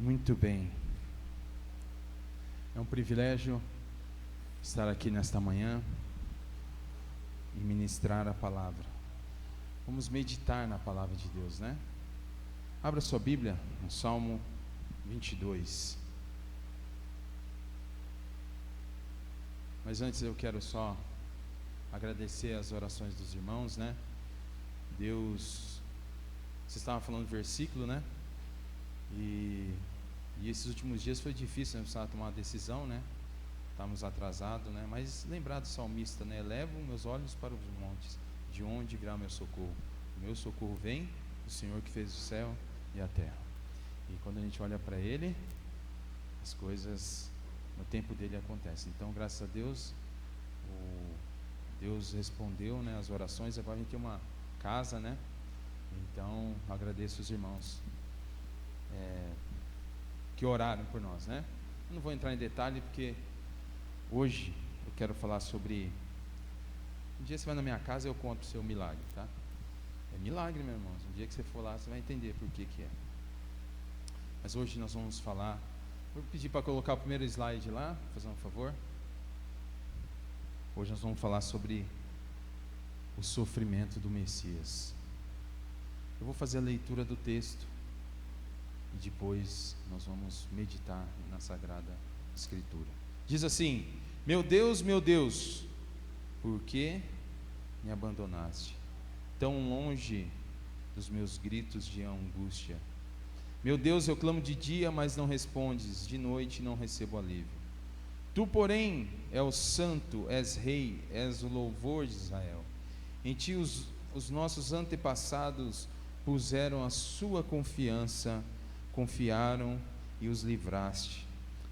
Muito bem. É um privilégio estar aqui nesta manhã e ministrar a palavra. Vamos meditar na palavra de Deus, né? Abra sua Bíblia no Salmo 22. Mas antes eu quero só agradecer as orações dos irmãos, né? Deus, você estava falando do versículo, né? E esses últimos dias foi difícil, né? Precisava tomar uma decisão, né? Estávamos atrasados, né? Mas lembrar do salmista, né? Elevo meus olhos para os montes, de onde virá o meu socorro? O meu socorro vem do Senhor que fez o céu e a terra. E quando a gente olha para Ele, as coisas no tempo dele acontecem. Então, graças a Deus, Deus respondeu, né, as orações. Agora a gente tem uma casa, né? Então, agradeço os irmãos que oraram por nós, né? Eu não vou entrar em detalhe porque hoje eu quero falar sobre. Um dia você vai na minha casa e eu conto o seu milagre, tá? É milagre, meu irmão. Um dia que você for lá, você vai entender por que é. Mas hoje nós vamos falar. Vou pedir para colocar o primeiro slide lá, fazer um favor. Hoje nós vamos falar sobre o sofrimento do Messias. Eu vou fazer a leitura do texto e depois nós vamos meditar na Sagrada Escritura. Diz assim: meu Deus, por que me abandonaste? Tão longe dos meus gritos de angústia. Meu Deus, eu clamo de dia, mas não respondes, de noite não recebo alívio. Tu, porém, és o santo, és rei, és o louvor de Israel. Em ti os nossos antepassados puseram a sua confiança, confiaram e os livraste.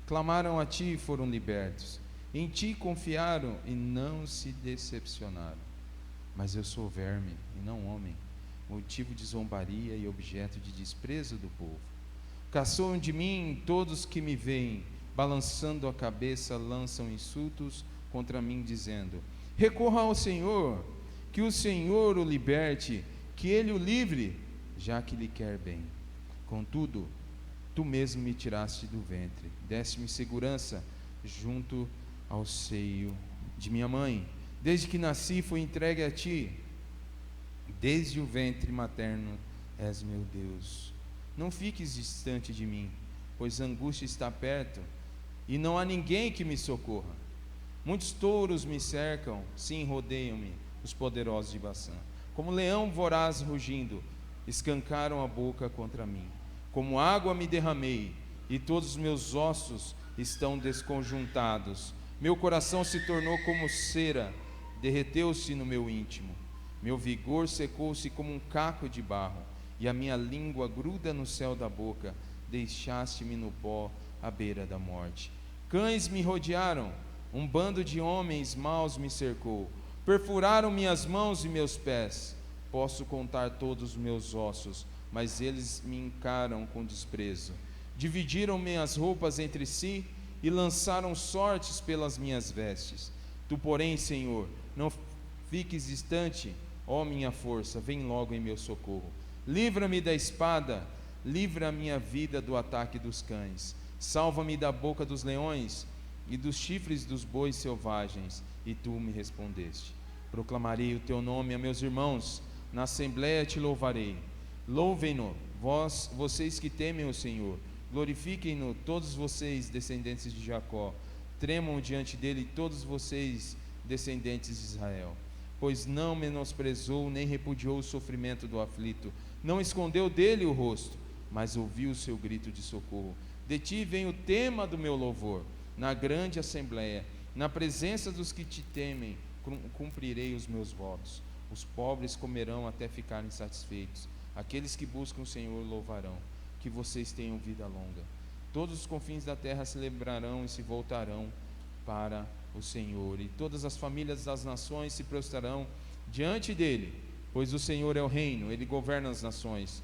Clamaram a ti e foram libertos. Em ti confiaram e não se decepcionaram. Mas eu sou verme e não homem, motivo de zombaria e objeto de desprezo do povo. Caçoam de mim todos que me veem, balançando a cabeça, lançam insultos contra mim, dizendo: recorra ao Senhor, que o Senhor o liberte, que Ele o livre, já que lhe quer bem. Contudo, tu mesmo me tiraste do ventre, deste-me segurança junto ao seio de minha mãe. Desde que nasci fui entregue a ti, desde o ventre materno és meu Deus. Não fiques distante de mim, pois a angústia está perto, e não há ninguém que me socorra. Muitos touros me cercam, sim, rodeiam-me os poderosos de Baçã. Como leão voraz rugindo, escancaram a boca contra mim. Como água me derramei, e todos os meus ossos estão desconjuntados. Meu coração se tornou como cera, derreteu-se no meu íntimo. Meu vigor secou-se como um caco de barro, e a minha língua gruda no céu da boca. Deixaste-me no pó à beira da morte. Cães me rodearam, um bando de homens maus me cercou. Perfuraram minhas mãos e meus pés. Posso contar todos os meus ossos, mas eles me encaram com desprezo. Dividiram minhas roupas entre si e lançaram sortes pelas minhas vestes. Tu, porém, Senhor, não fiques distante, ó minha força, vem logo em meu socorro. Livra-me da espada, livra a minha vida do ataque dos cães. Salva-me da boca dos leões e dos chifres dos bois selvagens. E tu me respondeste. Proclamarei o teu nome a meus irmãos, na assembleia te louvarei. Louvem-no, vocês que temem o Senhor. Glorifiquem-no, todos vocês, descendentes de Jacó. Tremam diante dele todos vocês, descendentes de Israel. Pois não menosprezou nem repudiou o sofrimento do aflito, não escondeu dele o rosto, mas ouviu o seu grito de socorro. De ti vem o tema do meu louvor, na grande assembleia, na presença dos que te temem, cumprirei os meus votos. Os pobres comerão até ficarem satisfeitos, aqueles que buscam o Senhor louvarão. Que vocês tenham vida longa. Todos os confins da terra se lembrarão e se voltarão para o Senhor, e todas as famílias das nações se prostrarão diante dele, pois o Senhor é o reino, ele governa as nações.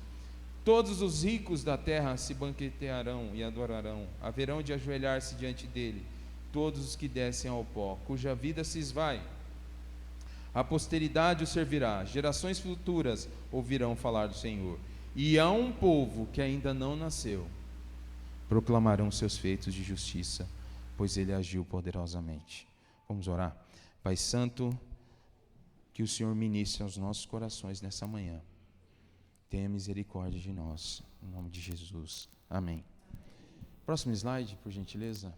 Todos os ricos da terra se banquetearão e adorarão, haverão de ajoelhar-se diante dele todos os que descem ao pó, cuja vida se esvai. A posteridade o servirá, gerações futuras ouvirão falar do Senhor. E há um povo que ainda não nasceu, proclamarão seus feitos de justiça, pois ele agiu poderosamente. Vamos orar. Pai Santo, que o Senhor ministre aos nossos corações nessa manhã. Tenha misericórdia de nós, em nome de Jesus. Amém. Próximo slide, por gentileza.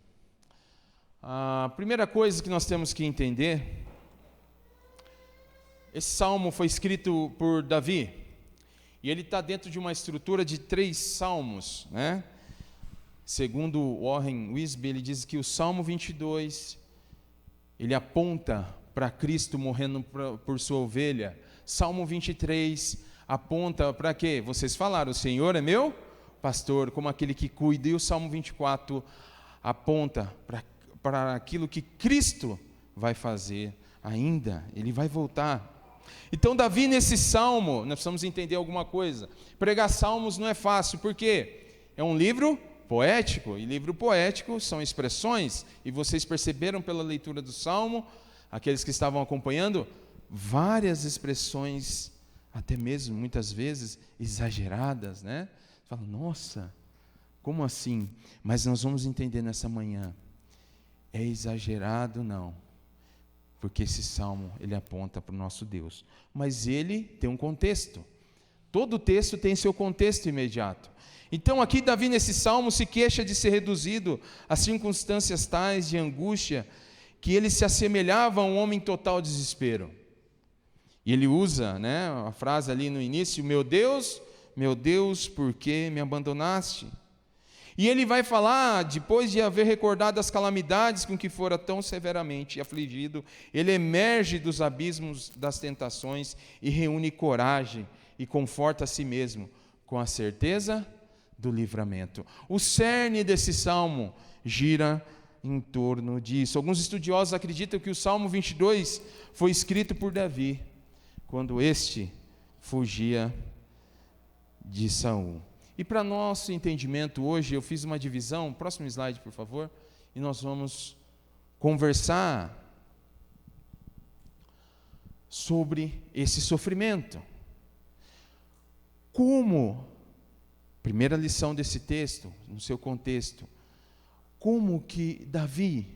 A primeira coisa que nós temos que entender, esse salmo foi escrito por Davi, e ele está dentro de uma estrutura de 3 salmos, né? Segundo Warren Wiersbe, ele diz que o Salmo 22, ele aponta para Cristo morrendo por sua ovelha. Salmo 23 aponta para quê? Vocês falaram, o Senhor é meu pastor, como aquele que cuida. E o Salmo 24 aponta para aquilo que Cristo vai fazer ainda. Ele vai voltar. Então Davi, nesse salmo, nós precisamos entender alguma coisa. Pregar salmos não é fácil, porque é um livro poético, e livro poético são expressões, e vocês perceberam pela leitura do salmo, aqueles que estavam acompanhando, várias expressões, até mesmo muitas vezes exageradas, né? Fala, nossa, como assim? Mas nós vamos entender nessa manhã, é exagerado não, porque esse salmo ele aponta para o nosso Deus, mas ele tem um contexto, todo texto tem seu contexto imediato. Então aqui Davi nesse salmo se queixa de ser reduzido a circunstâncias tais de angústia, que ele se assemelhava a um homem em total desespero. E ele usa, né, a frase ali no início, meu Deus, por que me abandonaste? E ele vai falar, depois de haver recordado as calamidades com que fora tão severamente afligido, ele emerge dos abismos das tentações e reúne coragem e conforta a si mesmo com a certeza do livramento. O cerne desse salmo gira em torno disso. Alguns estudiosos acreditam que o Salmo 22 foi escrito por Davi, quando este fugia de Saul. E para nosso entendimento hoje, eu fiz uma divisão, próximo slide por favor, e nós vamos conversar sobre esse sofrimento. Como, primeira lição desse texto, no seu contexto, como que Davi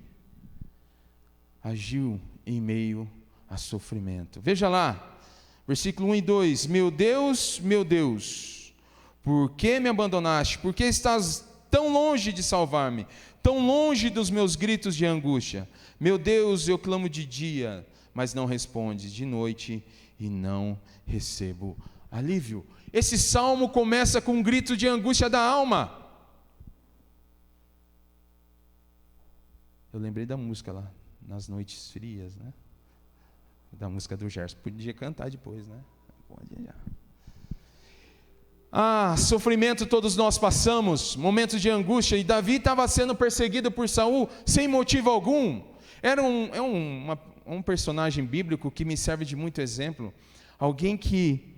agiu em meio a sofrimento. Veja lá, versículo 1 e 2, meu Deus, por que me abandonaste? Por que estás tão longe de salvar-me? Tão longe dos meus gritos de angústia? Meu Deus, eu clamo de dia, mas não respondes, de noite e não recebo alívio. Esse salmo começa com um grito de angústia da alma. Eu lembrei da música lá, nas noites frias, né? Da música do Gerson. Podia cantar depois, né? Pode já. Sofrimento todos nós passamos, momentos de angústia, e Davi estava sendo perseguido por Saul sem motivo algum. Era um personagem bíblico que me serve de muito exemplo, alguém que,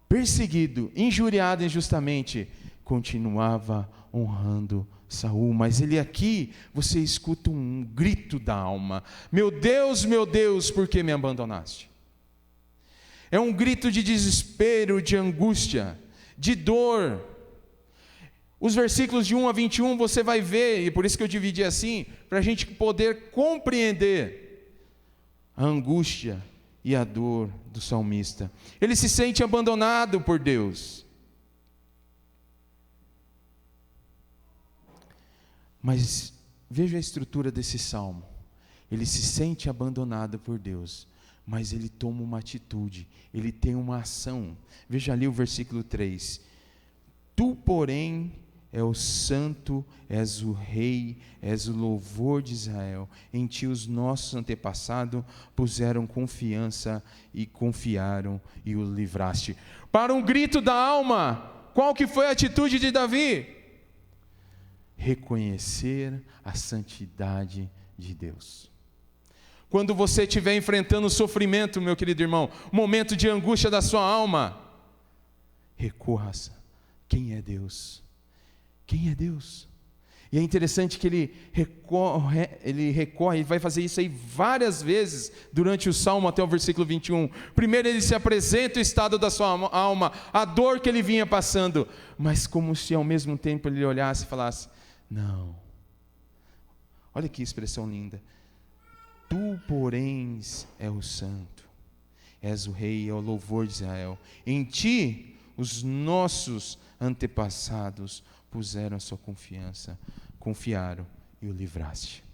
perseguido, injuriado injustamente, continuava honrando Saul, mas ele aqui, você escuta um grito da alma, meu Deus, por que me abandonaste? É um grito de desespero, de angústia, de dor. Os versículos de 1 a 21 você vai ver, e por isso que eu dividi assim, para a gente poder compreender a angústia e a dor do salmista. Ele se sente abandonado por Deus. Mas veja a estrutura desse salmo. Ele se sente abandonado por Deus, mas ele toma uma atitude, ele tem uma ação. Veja ali o versículo 3. Tu, porém, és o santo, és o rei, és o louvor de Israel. Em ti os nossos antepassados puseram confiança e confiaram e o livraste. Para um grito da alma, qual que foi a atitude de Davi? Reconhecer a santidade de Deus. Quando você estiver enfrentando o sofrimento, meu querido irmão, momento de angústia da sua alma, recorra. Quem é Deus? Quem é Deus? E é interessante que ele recorre, e vai fazer isso aí várias vezes durante o salmo até o versículo 21. Primeiro ele se apresenta o estado da sua alma, a dor que ele vinha passando, mas como se ao mesmo tempo ele olhasse e falasse, Não. Olha que expressão linda. Tu, porém, és o santo, és o rei, é o louvor de Israel. Em ti, os nossos antepassados puseram a sua confiança, confiaram e o livraste.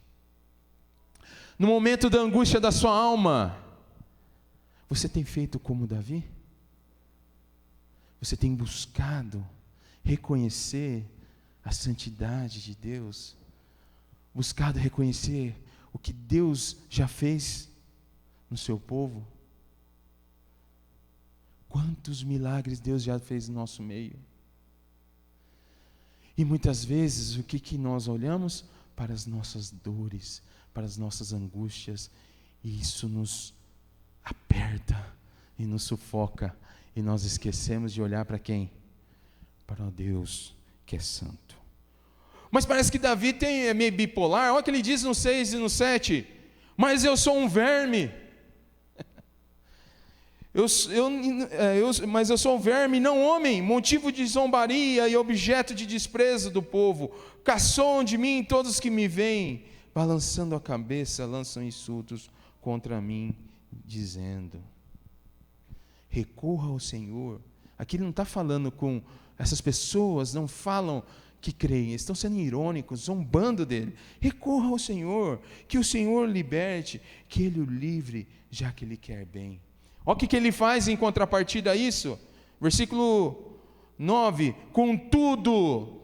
No momento da angústia da sua alma, você tem feito como Davi? Você tem buscado reconhecer a santidade de Deus? Buscado reconhecer o que Deus já fez no seu povo? Quantos milagres Deus já fez no nosso meio? E muitas vezes, o que nós olhamos? Para as nossas dores, para as nossas angústias, e isso nos aperta e nos sufoca, e nós esquecemos de olhar para quem? Para o Deus que é santo. Mas parece que Davi é meio bipolar. Olha o que ele diz no 6 e no 7. Mas eu sou um verme. Mas eu sou um verme, não homem, motivo de zombaria e objeto de desprezo do povo. Caçam de mim todos que me veem, balançando a cabeça, lançam insultos contra mim, dizendo: recorra ao Senhor. Aqui ele não está falando com essas pessoas, não falam que creem, estão sendo irônicos, zombando dele. Recorra ao Senhor, que o Senhor liberte, que Ele o livre, já que Ele quer bem. Olha o que ele faz em contrapartida a isso. Versículo 9. Contudo,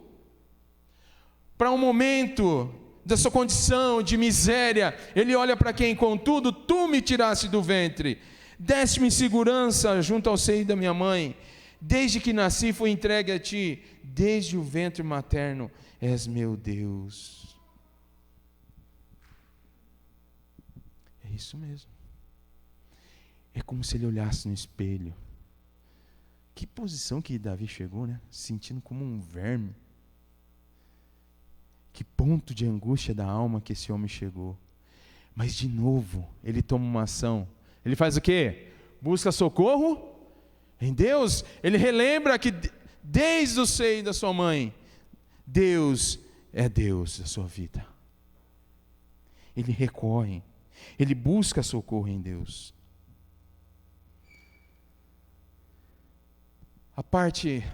para um momento da sua condição de miséria, ele olha para quem? Contudo, tu me tiraste do ventre, deste-me segurança junto ao seio da minha mãe. Desde que nasci fui entregue a ti, desde o ventre materno és meu Deus. É isso mesmo. É como se ele olhasse no espelho. Que posição que Davi chegou, né? Se sentindo como um verme. Que ponto de angústia da alma que esse homem chegou. Mas de novo, ele toma uma ação. Ele faz o quê? Busca socorro em Deus. Ele relembra que desde o seio da sua mãe, Deus é Deus da sua vida. Ele recorre. Ele busca socorro em Deus. A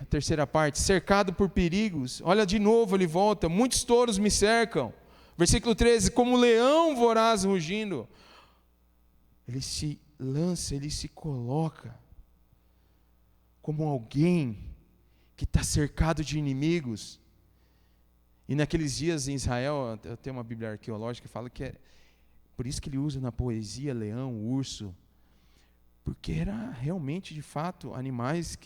terceira parte, cercado por perigos. Olha de novo, ele volta. Muitos touros me cercam. Versículo 13, como um leão voraz rugindo. Ele se lança, ele se coloca como alguém que está cercado de inimigos. E naqueles dias em Israel, eu tenho uma Bíblia arqueológica que fala que é por isso que ele usa na poesia leão, urso, porque era realmente, de fato, animais,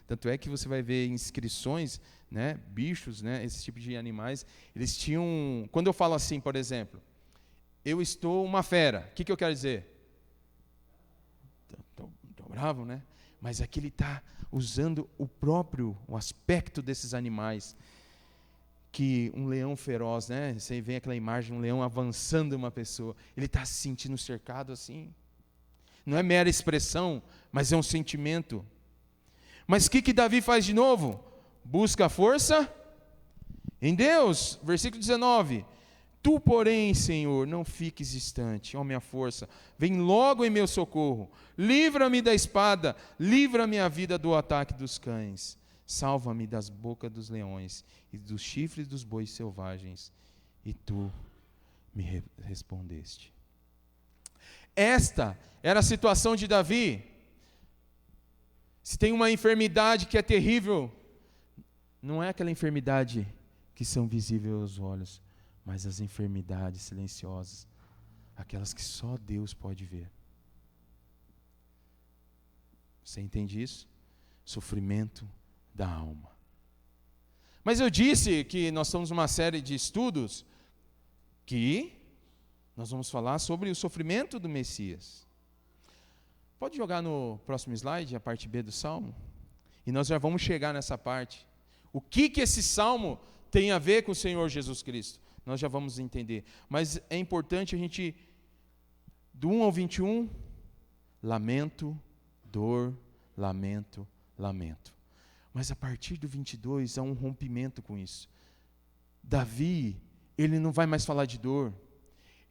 tanto é que você vai ver inscrições, né, bichos, né, esse tipo de animais, eles tinham, quando eu falo assim, por exemplo, eu estou uma fera, o que eu quero dizer? Estou bravo, né? Mas aqui ele está usando o aspecto desses animais, que um leão feroz, né, você vê aquela imagem, um leão avançando uma pessoa, ele está se sentindo cercado assim. Não é mera expressão, mas é um sentimento. Mas o que Davi faz de novo? Busca a força em Deus. Versículo 19. Tu, porém, Senhor, não fiques distante, ó minha força, vem logo em meu socorro. Livra-me da espada, livra minha vida do ataque dos cães. Salva-me das bocas dos leões e dos chifres dos bois selvagens. E tu me respondeste. Esta era a situação de Davi. Se tem uma enfermidade que é terrível, não é aquela enfermidade que são visíveis aos olhos, mas as enfermidades silenciosas, aquelas que só Deus pode ver. Você entende isso? Sofrimento da alma. Mas eu disse que nós estamos numa série de estudos que nós vamos falar sobre o sofrimento do Messias. Pode jogar no próximo slide, a parte B do Salmo? E nós já vamos chegar nessa parte. O que esse Salmo tem a ver com o Senhor Jesus Cristo? Nós já vamos entender. Mas é importante a gente, do 1 ao 21, lamento, dor, lamento, lamento. Mas a partir do 22 há um rompimento com isso. Davi, ele não vai mais falar de dor,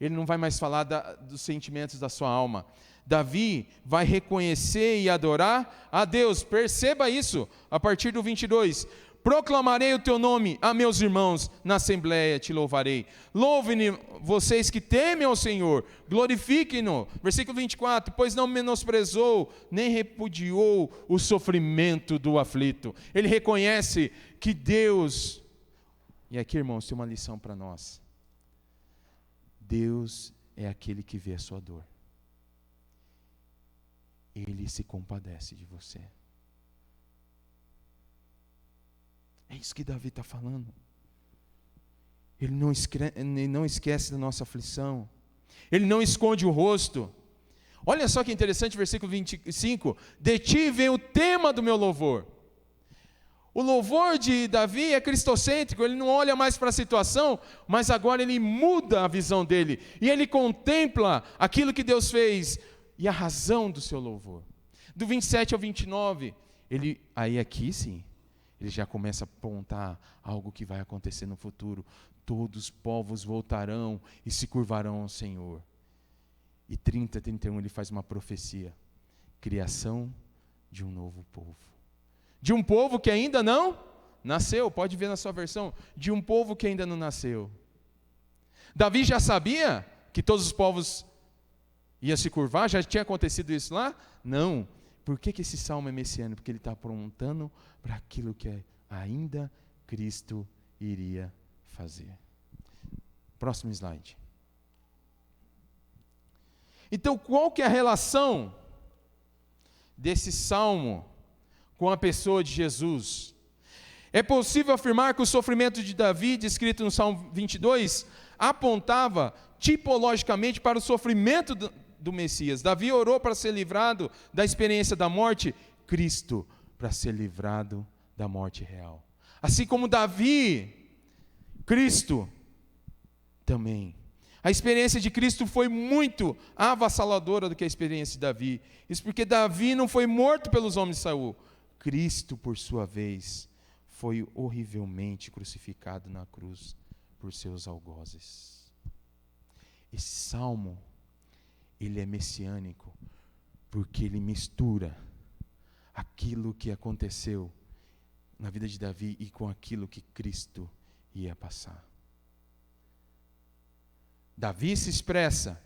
ele não vai mais falar dos sentimentos da sua alma. Davi vai reconhecer e adorar a Deus. Perceba isso, a partir do 22. Proclamarei o teu nome a meus irmãos, na assembleia te louvarei. Louvem vocês que temem ao Senhor, glorifiquem-no. Versículo 24, pois não menosprezou, nem repudiou o sofrimento do aflito. Ele reconhece que Deus, e aqui, irmãos, tem uma lição para nós. Deus é aquele que vê a sua dor. Ele se compadece de você. É isso que Davi está falando. Ele não esquece da nossa aflição. Ele não esconde o rosto. Olha só que interessante, versículo 25. De ti vem o tema do meu louvor. O louvor de Davi é cristocêntrico, ele não olha mais para a situação, mas agora ele muda a visão dele. E ele contempla aquilo que Deus fez e a razão do seu louvor. Do 27 ao 29, aqui sim, ele já começa a apontar algo que vai acontecer no futuro. Todos os povos voltarão e se curvarão ao Senhor. E 30, 31 ele faz uma profecia. Criação de um novo povo. De um povo que ainda não nasceu. Pode ver na sua versão. De um povo que ainda não nasceu. Davi já sabia que todos os povos iam se curvar? Já tinha acontecido isso lá? Não. Por que esse salmo é messiânico? Porque ele está apontando para aquilo que ainda Cristo iria fazer. Próximo slide. Então, qual que é a relação desse salmo com a pessoa de Jesus? É possível afirmar que o sofrimento de Davi, descrito no Salmo 22, apontava tipologicamente para o sofrimento do Messias. Davi orou para ser livrado da experiência da morte, Cristo para ser livrado da morte real. Assim como Davi, Cristo também. A experiência de Cristo foi muito avassaladora do que a experiência de Davi. Isso porque Davi não foi morto pelos homens de Saul. Cristo, por sua vez, foi horrivelmente crucificado na cruz por seus algozes. Esse salmo, ele é messiânico, porque ele mistura aquilo que aconteceu na vida de Davi e com aquilo que Cristo ia passar. Davi se expressa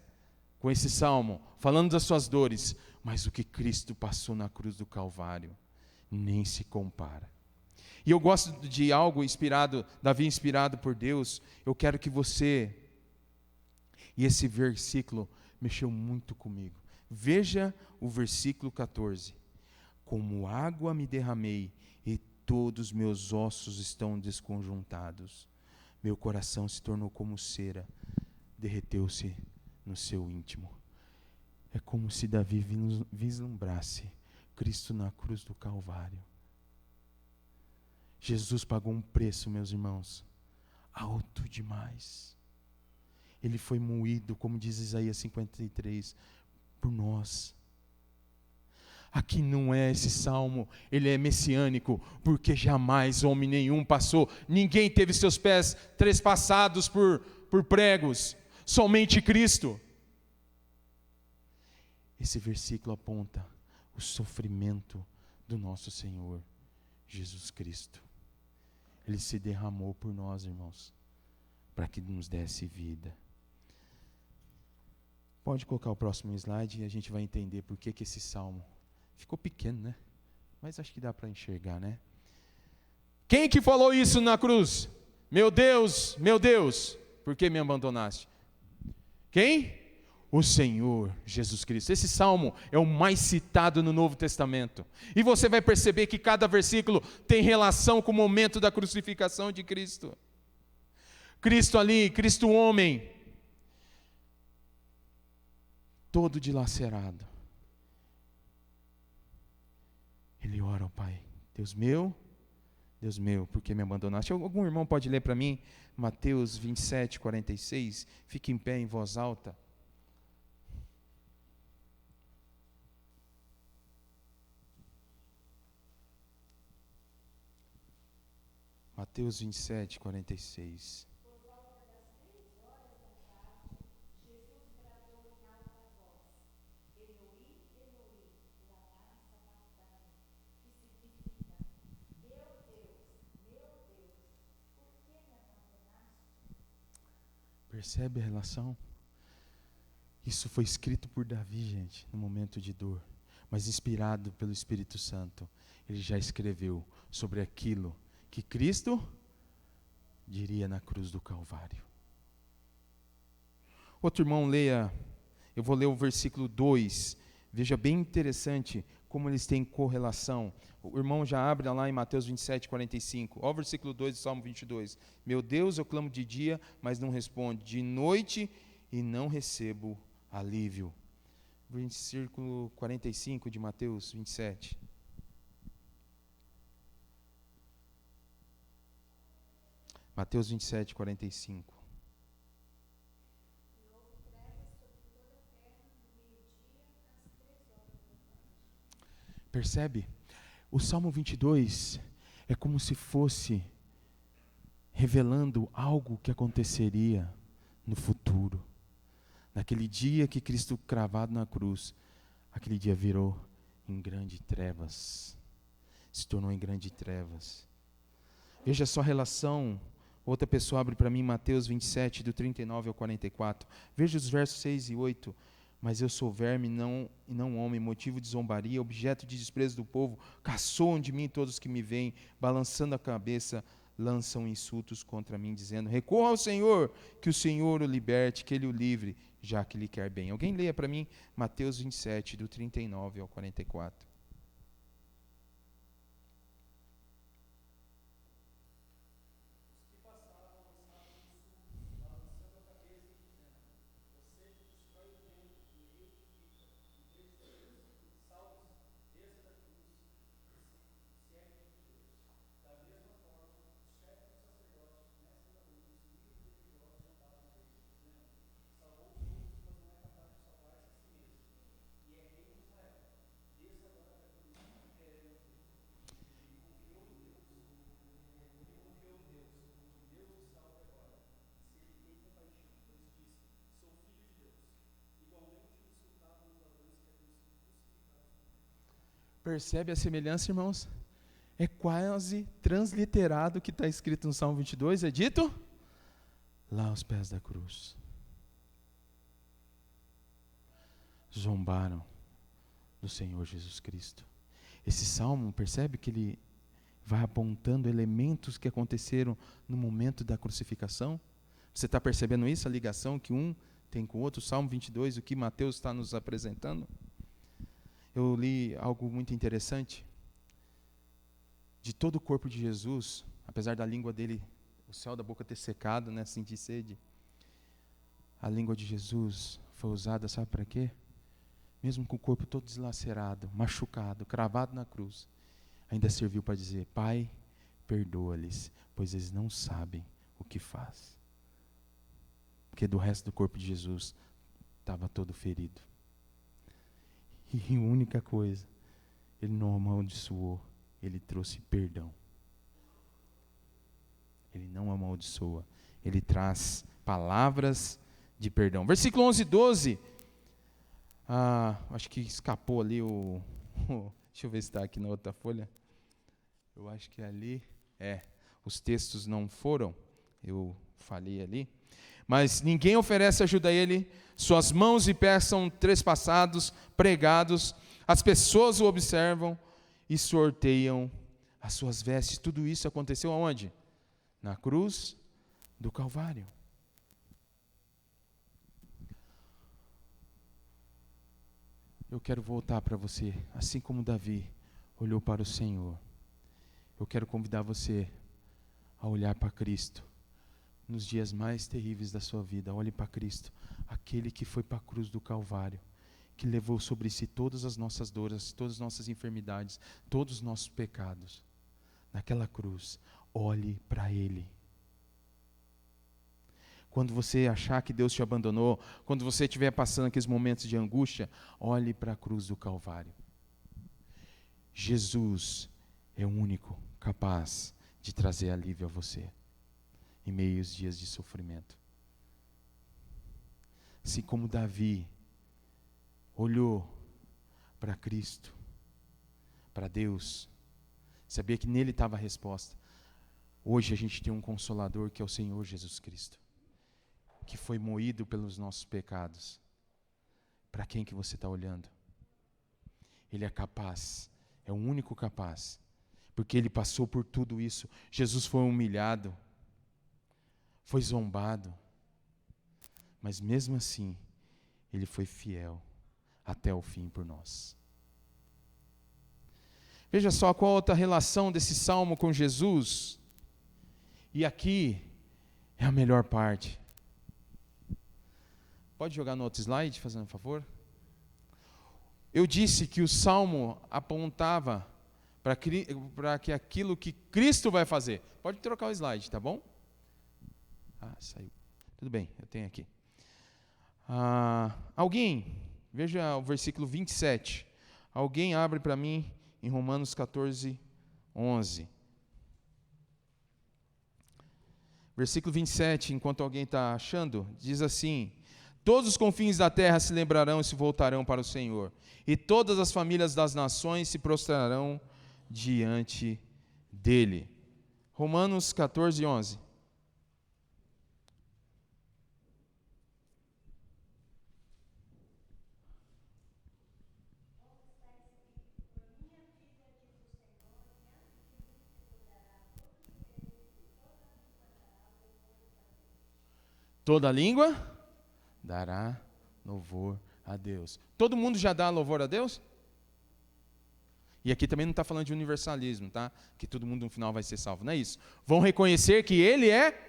com esse salmo, falando das suas dores, mas o que Cristo passou na cruz do Calvário nem se compara. E eu gosto de algo inspirado, Davi inspirado por Deus. Eu quero que você, e esse versículo mexeu muito comigo. Veja o versículo 14. Como água me derramei e todos meus ossos estão desconjuntados. Meu coração se tornou como cera, derreteu-se no seu íntimo. É como se Davi vislumbrasse Cristo na cruz do Calvário. Jesus pagou um preço, meus irmãos, alto demais. Ele foi moído, como diz Isaías 53, por nós. Aqui não é esse salmo, ele é messiânico, porque jamais homem nenhum passou, ninguém teve seus pés trespassados por pregos, somente Cristo. Esse versículo aponta o sofrimento do nosso Senhor Jesus Cristo. Ele se derramou por nós, irmãos, para que nos desse vida. Pode colocar o próximo slide e a gente vai entender por que esse salmo ficou pequeno, né? Mas acho que dá para enxergar, né? Quem que falou isso na cruz? Meu Deus, por que me abandonaste? Quem? O Senhor Jesus Cristo. Esse salmo é o mais citado no Novo Testamento. E você vai perceber que cada versículo tem relação com o momento da crucificação de Cristo. Cristo ali, Cristo homem, todo dilacerado. Ele ora ao Pai: Deus meu, por que me abandonaste? Algum irmão pode ler para mim Mateus 27, 46? Fique em pé em voz alta. Mateus 27, 46. Percebe a relação? Isso foi escrito por Davi, gente, no momento de dor, mas inspirado pelo Espírito Santo. Ele já escreveu sobre aquilo que Cristo diria na cruz do Calvário. Outro irmão, leia, eu vou ler o versículo 2, veja bem interessante como eles têm correlação. O irmão já abre lá em Mateus 27, 45, olha o versículo 2 do Salmo 22. Meu Deus, eu clamo de dia, mas não responde, de noite e não recebo alívio. Versículo 45 de Mateus 27. Mateus 27, 45. Percebe? O Salmo 22 é como se fosse revelando algo que aconteceria no futuro. Naquele dia que Cristo cravado na cruz, aquele dia virou em grande trevas. Se tornou em grande trevas. Veja só a relação. Outra pessoa abre para mim Mateus 27, do 39 ao 44. Veja os versos 6 e 8. Mas eu sou verme e não homem, motivo de zombaria, objeto de desprezo do povo. Caçoam de mim todos que me veem, balançando a cabeça, lançam insultos contra mim, dizendo: recorra ao Senhor, que o Senhor o liberte, que Ele o livre, já que lhe quer bem. Alguém leia para mim Mateus 27, do 39 ao 44. Percebe a semelhança, irmãos? É quase transliterado o que está escrito no Salmo 22, é dito lá aos pés da cruz. Zombaram do Senhor Jesus Cristo. Esse salmo, percebe que ele vai apontando elementos que aconteceram no momento da crucificação? Você está percebendo isso, a ligação que um tem com o outro? Salmo 22, o que Mateus está nos apresentando? Eu li algo muito interessante. De todo o corpo de Jesus, apesar da língua dele, o céu da boca ter secado, né, sentir sede, a língua de Jesus foi usada, sabe para quê? Mesmo com o corpo todo deslacerado, machucado, cravado na cruz, ainda serviu para dizer: Pai, perdoa-lhes, pois eles não sabem o que faz. Porque do resto do corpo de Jesus estava todo ferido. E a única coisa, ele não amaldiçoou, ele trouxe perdão. Ele não amaldiçoa, ele traz palavras de perdão. Versículo 11 e 12. Acho que escapou ali deixa eu ver se está aqui na outra folha. Eu acho que ali, os textos não foram, eu falei ali. Mas ninguém oferece ajuda a ele, suas mãos e pés são trespassados, pregados, as pessoas o observam e sorteiam as suas vestes. Tudo isso aconteceu aonde? Na cruz do Calvário. Eu quero voltar para você, assim como Davi olhou para o Senhor. Eu quero convidar você a olhar para Cristo. Nos dias mais terríveis da sua vida, olhe para Cristo, aquele que foi para a cruz do Calvário, que levou sobre si todas as nossas dores, todas as nossas enfermidades, todos os nossos pecados. Naquela cruz, olhe para Ele. Quando você achar que Deus te abandonou, quando você estiver passando aqueles momentos de angústia, olhe para a cruz do Calvário. Jesus é o único capaz de trazer alívio a você, em meio aos dias de sofrimento. Assim como Davi olhou para Cristo, para Deus, sabia que nele estava a resposta. Hoje a gente tem um Consolador que é o Senhor Jesus Cristo, que foi moído pelos nossos pecados. Para quem que você está olhando? Ele é capaz, é o único capaz, porque Ele passou por tudo isso. Jesus foi humilhado, foi zombado, mas mesmo assim, Ele foi fiel até o fim por nós. Veja só qual a outra relação desse salmo com Jesus. E aqui é a melhor parte. Pode jogar no outro slide, fazendo um favor? Eu disse que o salmo apontava para que aquilo que Cristo vai fazer. Pode trocar o slide, tá bom? Saiu. Tudo bem, eu tenho aqui. Alguém, veja o versículo 27. Alguém abre para mim em Romanos 14, 11. Versículo 27, enquanto alguém está achando, diz assim: todos os confins da terra se lembrarão e se voltarão para o Senhor, e todas as famílias das nações se prostrarão diante dele. Romanos 14, 11. Toda língua dará louvor a Deus. Todo mundo já dá louvor a Deus? E aqui também não está falando de universalismo, tá? Que todo mundo no final vai ser salvo, não é isso. Vão reconhecer que Ele é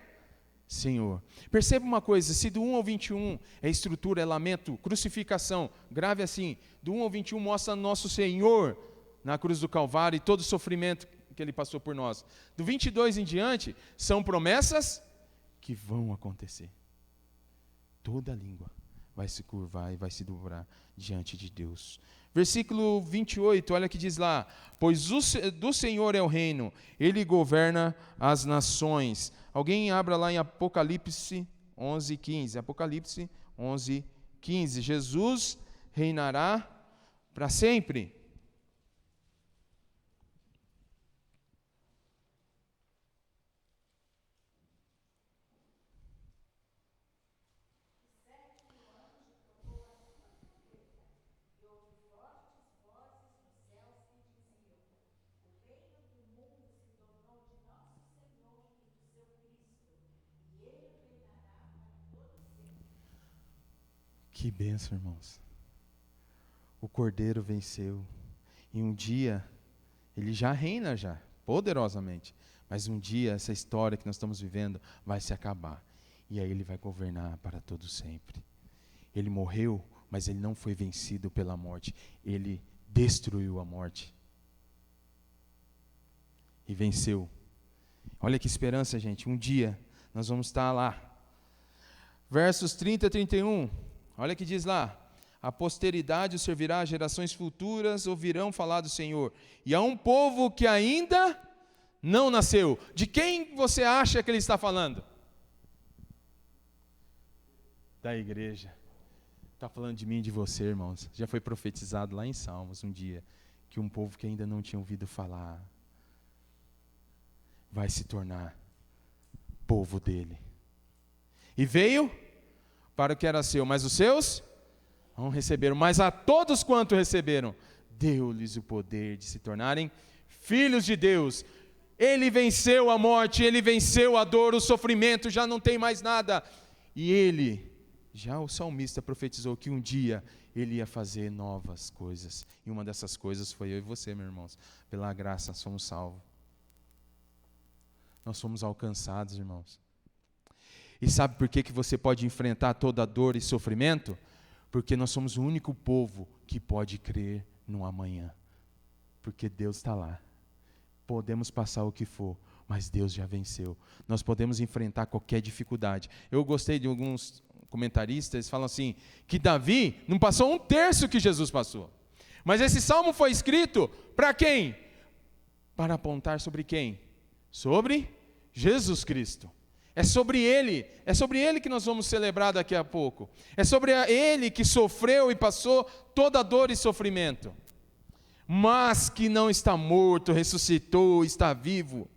Senhor. Perceba uma coisa, se do 1 ao 21 é estrutura, é lamento, crucificação, grave assim, do 1 ao 21 mostra nosso Senhor na cruz do Calvário e todo o sofrimento que Ele passou por nós. Do 22 em diante, são promessas que vão acontecer. Toda língua vai se curvar e vai se dobrar diante de Deus. Versículo 28, olha o que diz lá: pois do Senhor é o reino, Ele governa as nações. Alguém abra lá em Apocalipse 11:15. Apocalipse 11:15. Jesus reinará para sempre. Que bênção, irmãos. O Cordeiro venceu. E um dia, Ele já reina já, poderosamente. Mas um dia, essa história que nós estamos vivendo vai se acabar. E aí Ele vai governar para todo sempre. Ele morreu, mas Ele não foi vencido pela morte. Ele destruiu a morte. E venceu. Olha que esperança, gente. Um dia, nós vamos estar lá. Versos 30 a 31. Olha o que diz lá: a posteridade o servirá, as gerações futuras ouvirão falar do Senhor. E a um povo que ainda não nasceu. De quem você acha que ele está falando? Da igreja. Está falando de mim e de você, irmãos. Já foi profetizado lá em Salmos um dia, que um povo que ainda não tinha ouvido falar vai se tornar povo dele. E veio para o que era seu, mas os seus não receberam. Mas a todos quanto receberam, deu-lhes o poder de se tornarem filhos de Deus. Ele venceu a morte, Ele venceu a dor, o sofrimento, já não tem mais nada. E Ele, já o salmista profetizou que um dia Ele ia fazer novas coisas. E uma dessas coisas foi eu e você, meus irmãos. Pela graça somos salvos. Nós somos alcançados, irmãos. E sabe por que você pode enfrentar toda dor e sofrimento? Porque nós somos o único povo que pode crer no amanhã. Porque Deus está lá. Podemos passar o que for, mas Deus já venceu. Nós podemos enfrentar qualquer dificuldade. Eu gostei de alguns comentaristas, eles falam assim, que Davi não passou um terço que Jesus passou. Mas esse salmo foi escrito para quem? Para apontar sobre quem? Sobre Jesus Cristo. É sobre Ele que nós vamos celebrar daqui a pouco. É sobre Ele que sofreu e passou toda a dor e sofrimento. Mas que não está morto, ressuscitou, está vivo.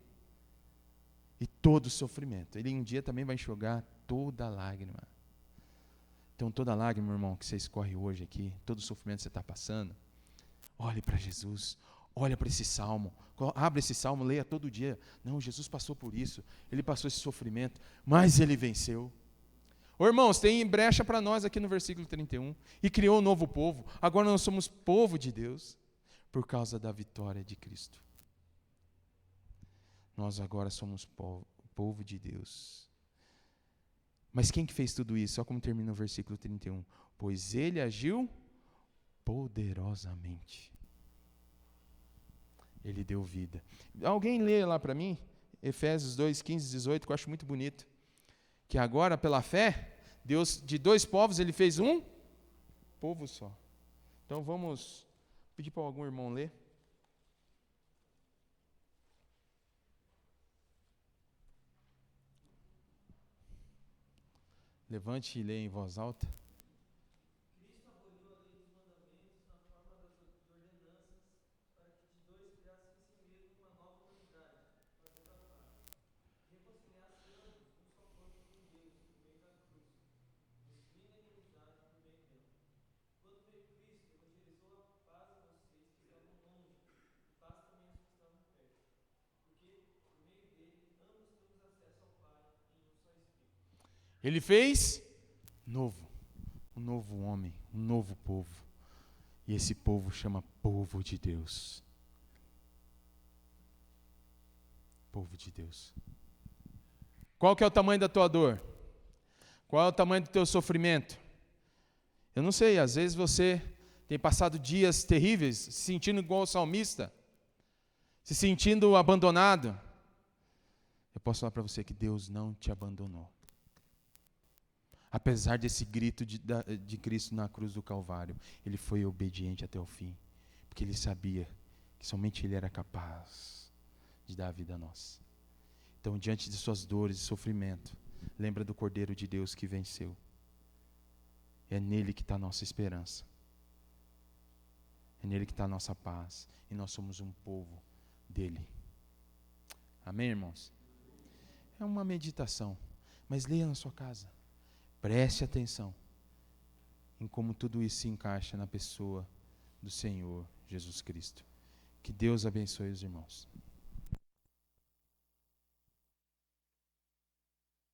E todo o sofrimento. Ele um dia também vai enxugar toda lágrima. Então toda lágrima, irmão, que você escorre hoje aqui, todo o sofrimento que você está passando, olhe para Jesus. Olha para esse salmo, abre esse salmo, leia todo dia. Não, Jesus passou por isso, Ele passou esse sofrimento, mas Ele venceu. Ô, irmãos, tem brecha para nós aqui no versículo 31, e criou um novo povo. Agora nós somos povo de Deus, por causa da vitória de Cristo. Nós agora somos povo de Deus. Mas quem que fez tudo isso? Olha como termina o versículo 31. Pois Ele agiu poderosamente. Ele deu vida. Alguém lê lá para mim, Efésios 2, 15, 18, que eu acho muito bonito. Que agora, pela fé, Deus, de dois povos, Ele fez um povo só. Então vamos pedir para algum irmão ler. Levante e leia em voz alta. Ele fez um novo homem, um novo povo. E esse povo chama povo de Deus. Povo de Deus. Qual que é o tamanho da tua dor? Qual é o tamanho do teu sofrimento? Eu não sei, às vezes você tem passado dias terríveis, se sentindo igual o salmista, se sentindo abandonado. Eu posso falar para você que Deus não te abandonou. Apesar desse grito de Cristo na cruz do Calvário, Ele foi obediente até o fim, porque Ele sabia que somente Ele era capaz de dar a vida a nós. Então, diante de suas dores e sofrimento, lembra do Cordeiro de Deus que venceu. É nele que está a nossa esperança. É nele que está a nossa paz. E nós somos um povo dele. Amém, irmãos? É uma meditação, mas leia na sua casa. Preste atenção em como tudo isso se encaixa na pessoa do Senhor Jesus Cristo. Que Deus abençoe os irmãos.